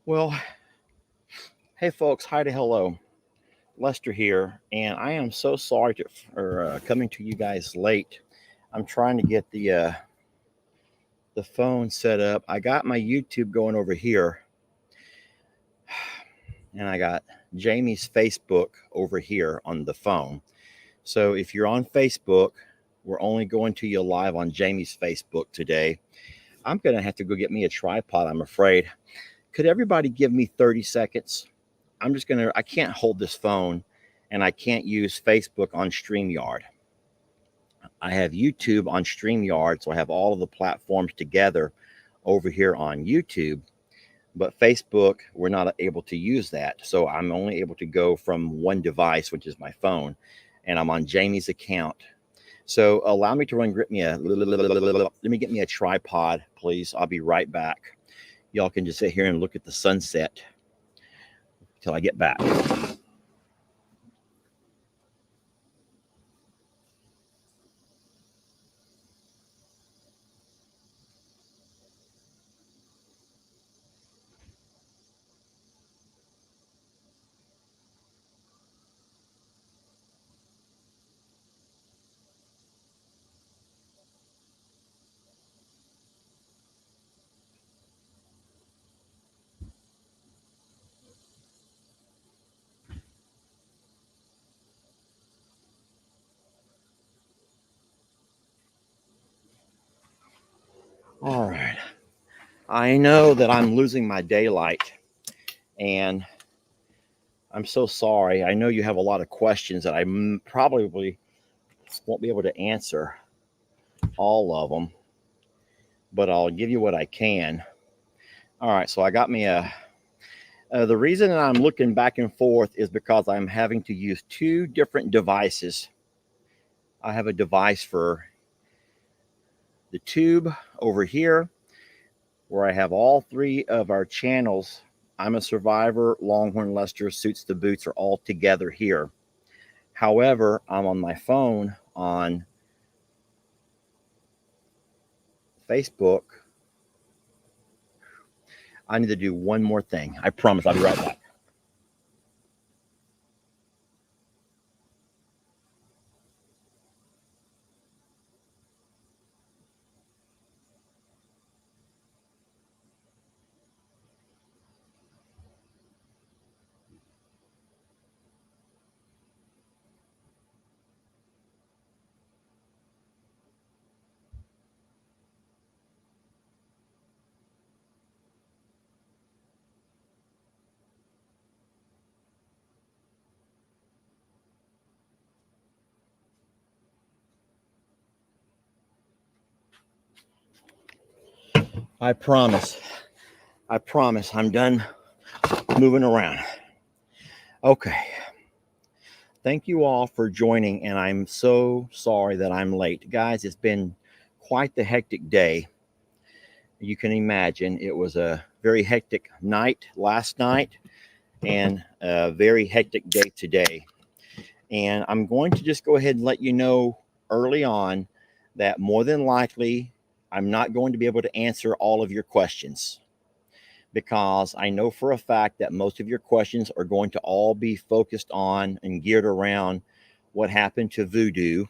Well, hey folks, hi to hello. Lester here, and I am so sorry for coming to you guys late. I'm trying to get the phone set up. I got my YouTube going over here, and I got Jamie's Facebook over here on the phone. So if you're on Facebook, we're only going to you live on Jamie's Facebook today. I'm gonna have to go get me a tripod, I'm afraid. Could everybody give me 30 seconds? I can't hold this phone and I can't use Facebook on StreamYard. I have YouTube on StreamYard, so I have all of the platforms together over here on YouTube. But Facebook, we're not able to use that. So I'm only able to go from one device, which is my phone, and I'm on Jamie's account. So allow me to let me get me a tripod, please. I'll be right back. Y'all can just sit here and look at the sunset till I get back. All right. I know that I'm losing my daylight, and I'm so sorry. I know you have a lot of questions that I probably won't be able to answer all of them, but I'll give you what I can. All right, so I got me a. The reason that I'm looking back and forth is because I'm having to use two different devices. I have a device for the tube over here where I have all three of our channels. I'm a Survivor, Longhorn Lester, Suits the Boots are all together here. However, I'm on my phone on Facebook. I need to do one more thing. I promise I'll be right back. I promise. I promise I'm done moving around. Okay. Thank you all for joining, and I'm so sorry that I'm late. Guys, it's been quite the hectic day. You can imagine it was a very hectic night last night and a very hectic day today. And I'm going to just go ahead and let you know early on that more than likely I'm not going to be able to answer all of your questions because I know for a fact that most of your questions are going to all be focused on and geared around what happened to Voodoo.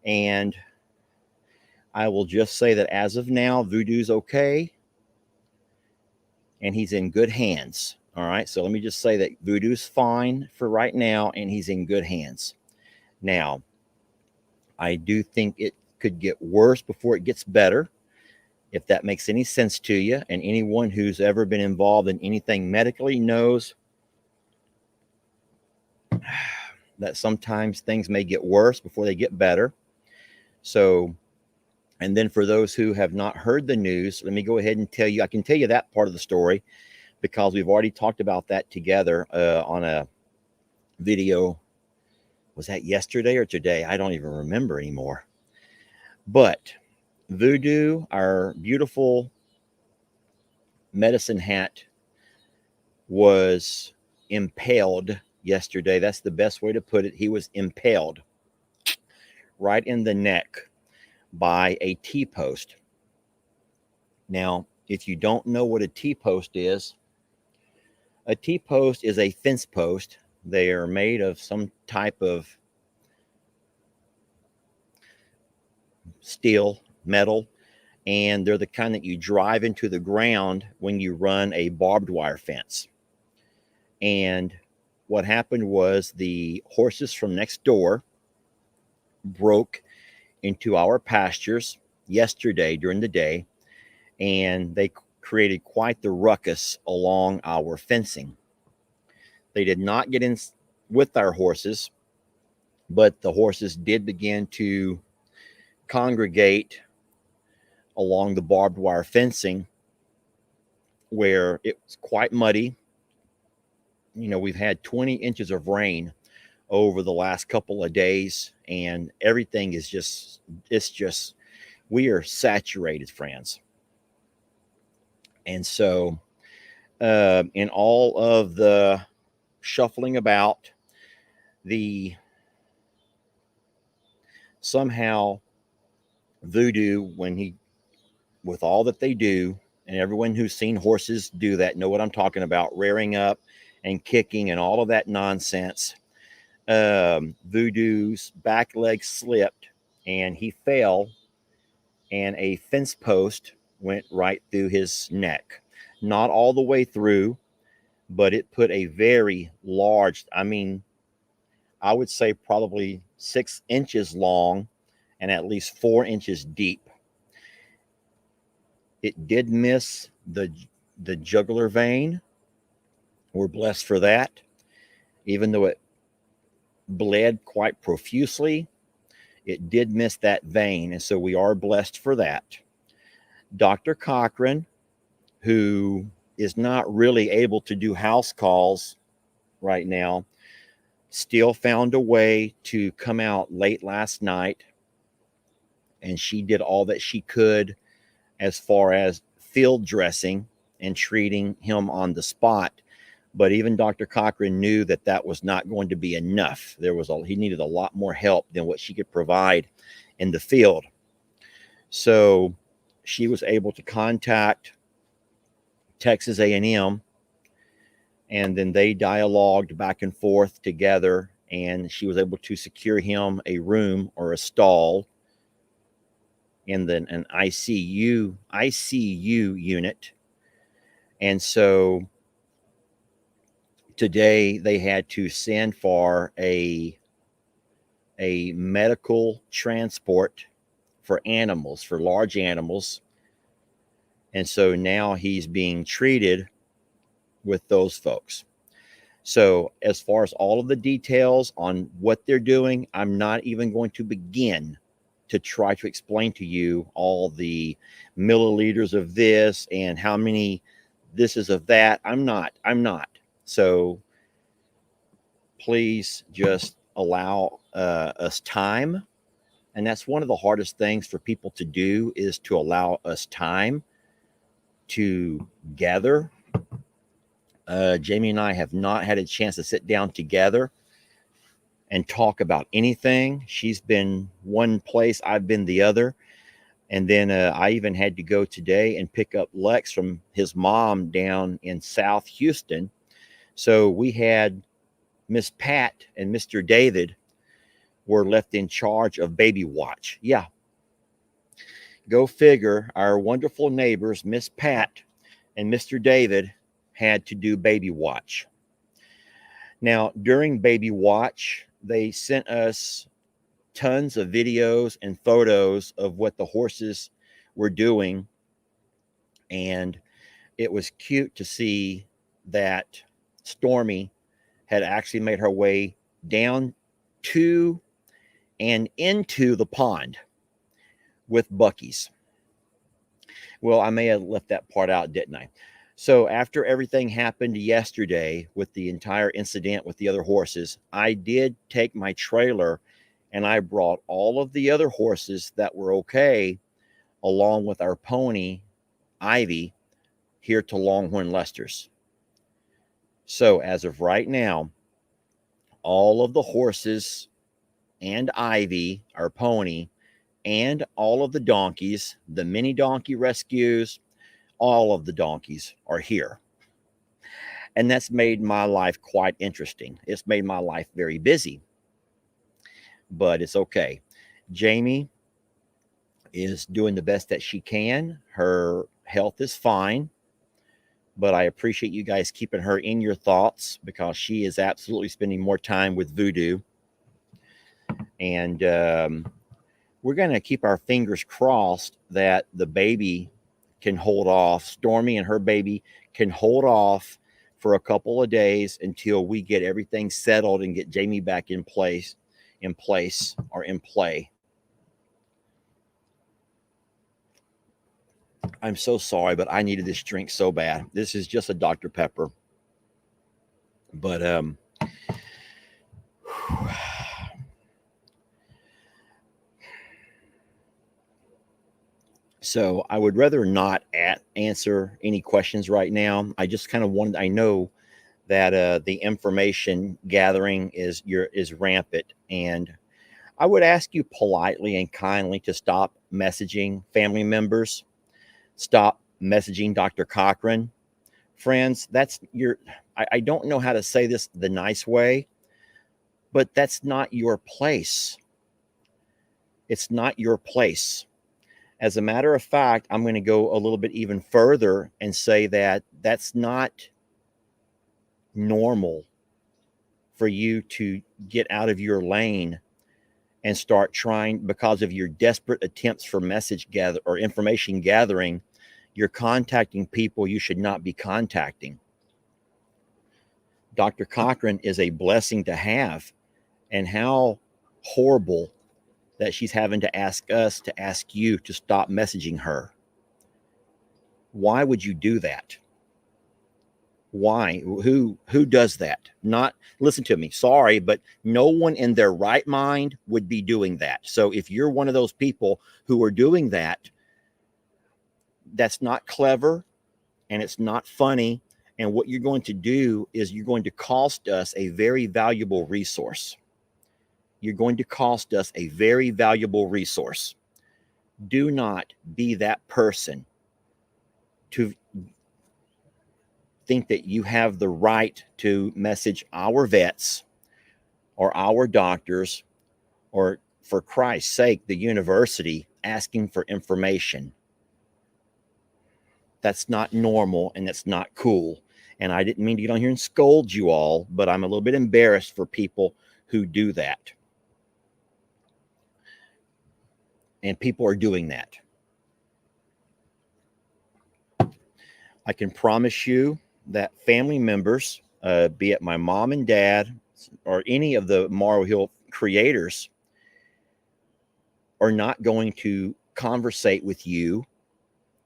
And I will just say that as of now, Voodoo's okay and he's in good hands. All right. So let me just say that Voodoo's fine for right now and he's in good hands. Now, I do think it could get worse before it gets better, if that makes any sense to you. And anyone who's ever been involved in anything medically knows that sometimes things may get worse before they get better. So, and then for those who have not heard the news, let me go ahead and tell you, I can tell you that part of the story because we've already talked about that together on a video. Was that yesterday or today? I don't even remember anymore. But Voodoo, our beautiful medicine hat, was impaled yesterday. That's the best way to put it. He was impaled right in the neck by a T-post. Now, if you don't know what a T-post is, A T-post is a fence post. They are made of some type of steel, metal, and they're the kind that you drive into the ground when you run a barbed wire fence. And what happened was the horses from next door broke into our pastures yesterday during the day, and they created quite the ruckus along our fencing. They did not get in with our horses, but the horses did begin to congregate along the barbed wire fencing where it was quite muddy. You know, we've had 20 inches of rain over the last couple of days, and everything is just, it's just, we are saturated, friends. And so, in all of the shuffling about, the somehow Voodoo, when he, with all that they do, and everyone who's seen horses do that know what I'm talking about, rearing up and kicking and all of that nonsense. Voodoo's back leg slipped and he fell, and a fence post went right through his neck. Not all the way through, but it put a very large, I mean, I would say probably 6 inches long and at least 4 inches deep. It did miss the jugular vein. We're blessed for that. Even though it bled quite profusely, it did miss that vein, and so we are blessed for that. Dr. Cochran, who is not really able to do house calls right now, still found a way to come out late last night, and she did all that she could as far as field dressing and treating him on the spot. But even Dr. Cochran knew that that was not going to be enough. He needed a lot more help than what she could provide in the field. So she was able to contact Texas A&M, and then they dialogued back and forth together, and she was able to secure him a room or a stall in an ICU unit. And so today they had to send for a medical transport for animals, for large animals. And so now he's being treated with those folks. So as far as all of the details on what they're doing, I'm not even going to begin to try to explain to you all the milliliters of this and how many this is of that. I'm not. So please just allow us time. And that's one of the hardest things for people to do, is to allow us time to gather. Jamie and I have not had a chance to sit down together and talk about anything. She's been one place, I've been the other. And then I even had to go today and pick up Lex from his mom down in South Houston. So we had Miss Pat and Mr. David were left in charge of baby watch. Yeah. Go figure, our wonderful neighbors, Miss Pat and Mr. David, had to do baby watch. Now, during baby watch, they sent us tons of videos and photos of what the horses were doing. And it was cute to see that Stormy had actually made her way down to and into the pond with Bucky's. Well, I may have left that part out, didn't I? So after everything happened yesterday with the entire incident with the other horses, I did take my trailer and I brought all of the other horses that were okay, along with our pony, Ivy, here to Longhorn Lester's. So as of right now, all of the horses and Ivy, our pony, and all of the donkeys, the mini donkey rescues, all of the donkeys are here. And that's made my life quite interesting. It's made my life very busy, but it's okay. Jamie is doing the best that she can. Her health is fine, but I appreciate you guys keeping her in your thoughts because she is absolutely spending more time with Voodoo. And we're going to keep our fingers crossed that the baby can hold off. Stormy and her baby can hold off for a couple of days until we get everything settled and get Jamie back in place or in play. I'm so sorry, but I needed this drink so bad. This is just a Dr. Pepper. But so I would rather not answer any questions right now. I just kind of wanted, I know that the information gathering is rampant, and I would ask you politely and kindly to stop messaging family members, stop messaging Dr. Cochran. Friends, that's I don't know how to say this the nice way, but that's not your place. It's not your place. As a matter of fact, I'm going to go a little bit even further and say that that's not normal for you to get out of your lane and start trying, because of your desperate attempts for message gather or information gathering, you're contacting people you should not be contacting. Dr. Cochran is a blessing to have, and how horrible that she's having to ask us to ask you to stop messaging her. Why would you do that? Why? Who does that? Not, listen to me, sorry, but no one in their right mind would be doing that. So if you're one of those people who are doing that, that's not clever and it's not funny. And what you're going to do is you're going to cost us a very valuable resource. You're going to cost us a very valuable resource. Do not be that person to think that you have the right to message our vets or our doctors, or for Christ's sake, the university, asking for information. That's not normal and that's not cool. And I didn't mean to get on here and scold you all, but I'm a little bit embarrassed for people who do that. And people are doing that. I can promise you that family members, be it my mom and dad or any of the Morrow Hill creators, are not going to conversate with you.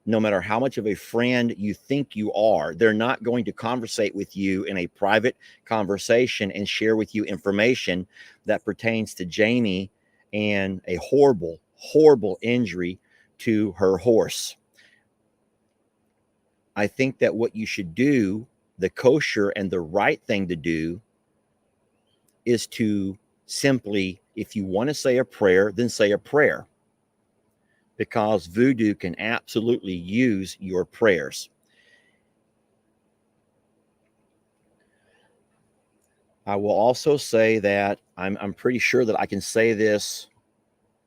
No matter how much of a friend you think you are, they're not going to conversate with you in a private conversation and share with you information that pertains to Jamie and a horrible, horrible injury to her horse. I think that what you should do, the kosher and the right thing to do, is to simply, if you want to say a prayer, then say a prayer. Because Voodoo can absolutely use your prayers. I will also say that I'm pretty sure that I can say this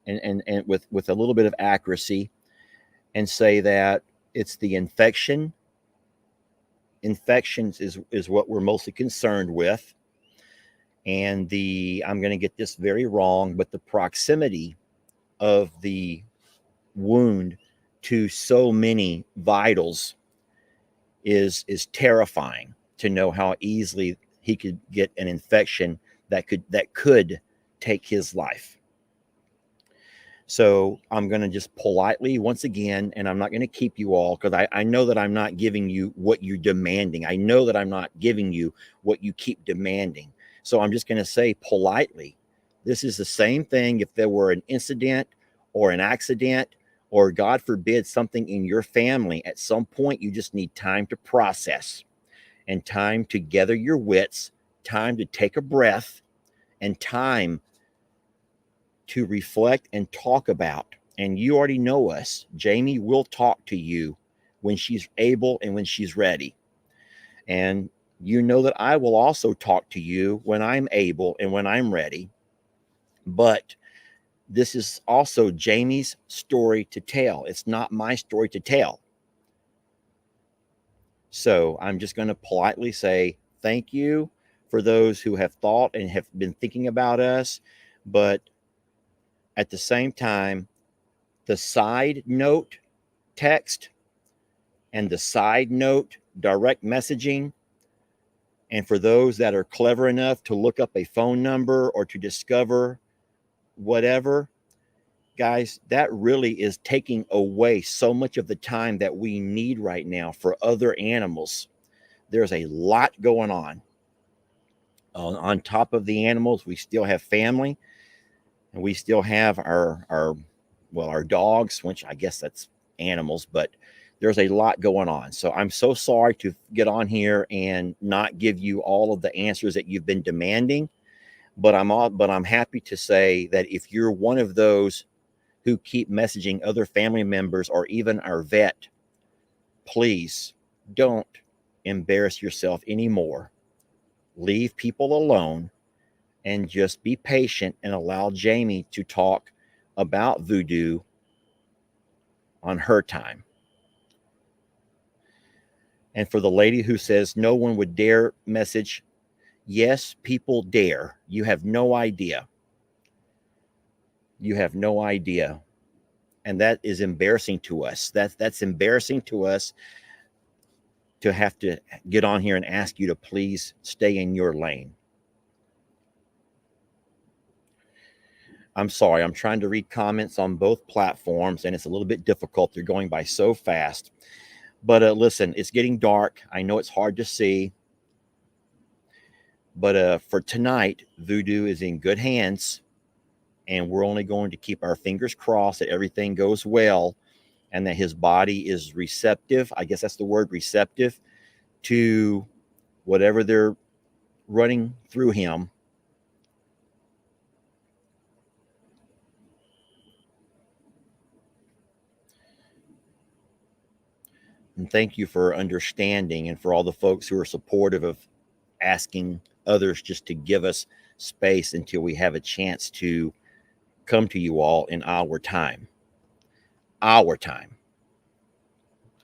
and with a little bit of accuracy, and say that it's the infections is what we're mostly concerned with. And I'm going to get this very wrong, but the proximity of the wound to so many vitals is terrifying, to know how easily he could get an infection that could take his life. So I'm going to just politely, once again, and I'm not going to keep you all, because I know that I'm not giving you what you're demanding. I know that I'm not giving you what you keep demanding. So I'm just going to say politely, this is the same thing if there were an incident or an accident, or God forbid, something in your family. At some point, you just need time to process and time to gather your wits, time to take a breath, and time to reflect and talk about. And you already know us. Jamie will talk to you when she's able and when she's ready. And You know that I will also talk to you when I'm able and when I'm ready. But this is also Jamie's story to tell. It's not my story to tell. So I'm just going to politely say thank you for those who have thought and have been thinking about us. But at the same time, the side note text and the side note direct messaging, and for those that are clever enough to look up a phone number or to discover whatever, guys, that really is taking away so much of the time that we need right now for other animals. There's a lot going on. On top of the animals, we still have family, and we still have our dogs, which I guess that's animals, but there's a lot going on. So I'm so sorry to get on here and not give you all of the answers that you've been demanding, but I'm happy to say that if you're one of those who keep messaging other family members or even our vet, please don't embarrass yourself anymore. Leave people alone and just be patient and allow Jamie to talk about Voodoo on her time. And for the lady who says no one would dare message, yes, people dare. You have no idea. You have no idea. And that is embarrassing to us. That's embarrassing to us to have to get on here and ask you to please stay in your lane. I'm sorry, I'm trying to read comments on both platforms and it's a little bit difficult. They're going by so fast. But listen, it's getting dark. I know it's hard to see. But for tonight, Voodoo is in good hands. And we're only going to keep our fingers crossed that everything goes well and that his body is receptive. I guess that's the word, receptive, to whatever they're running through him. And thank you for understanding and for all the folks who are supportive of asking others just to give us space until we have a chance to come to you all in our time. Our time,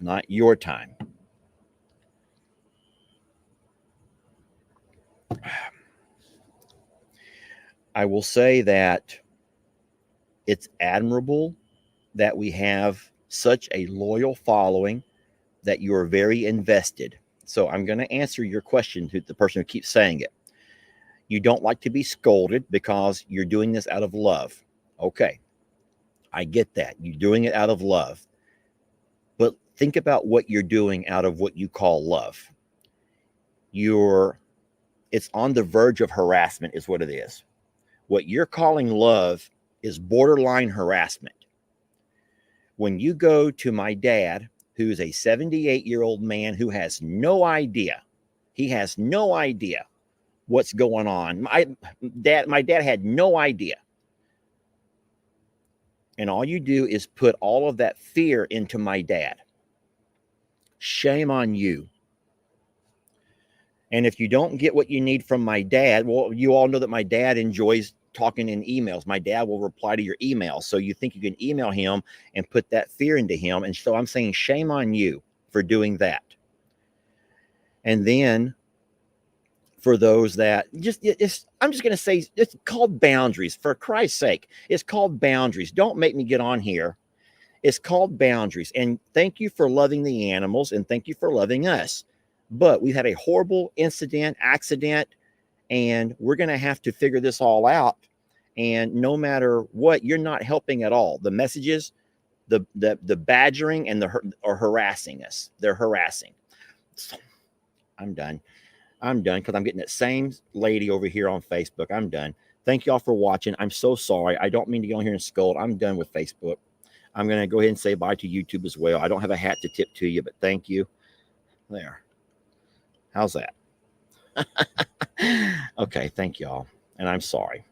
not your time. I will say that it's admirable that we have such a loyal following, that you are very invested. So I'm going to answer your question to the person who keeps saying it. You don't like to be scolded because you're doing this out of love. Okay, I get that. You're doing it out of love. But think about what you're doing out of what you call love. It's on the verge of harassment is what it is. What you're calling love is borderline harassment. When you go to my dad, who's a 78-year-old man who has no idea, he has no idea what's going on. My dad had no idea. And all you do is put all of that fear into my dad. Shame on you. And if you don't get what you need from my dad, well, you all know that my dad enjoys talking in emails. My dad will reply to your emails. So you think you can email him and put that fear into him. And so I'm saying shame on you for doing that. And then for those that I'm just going to say it's called boundaries, for Christ's sake. It's called boundaries. Don't make me get on here. It's called boundaries. And thank you for loving the animals and thank you for loving us. But we've had a horrible accident, and we're going to have to figure this all out. And no matter what, you're not helping at all. The messages, the badgering and are harassing us. They're harassing. So, I'm done because I'm getting that same lady over here on Facebook. I'm done. Thank y'all for watching. I'm so sorry. I don't mean to go on here and scold. I'm done with Facebook. I'm going to go ahead and say bye to YouTube as well. I don't have a hat to tip to you, but thank you. There. How's that? Okay, thank y'all. And I'm sorry.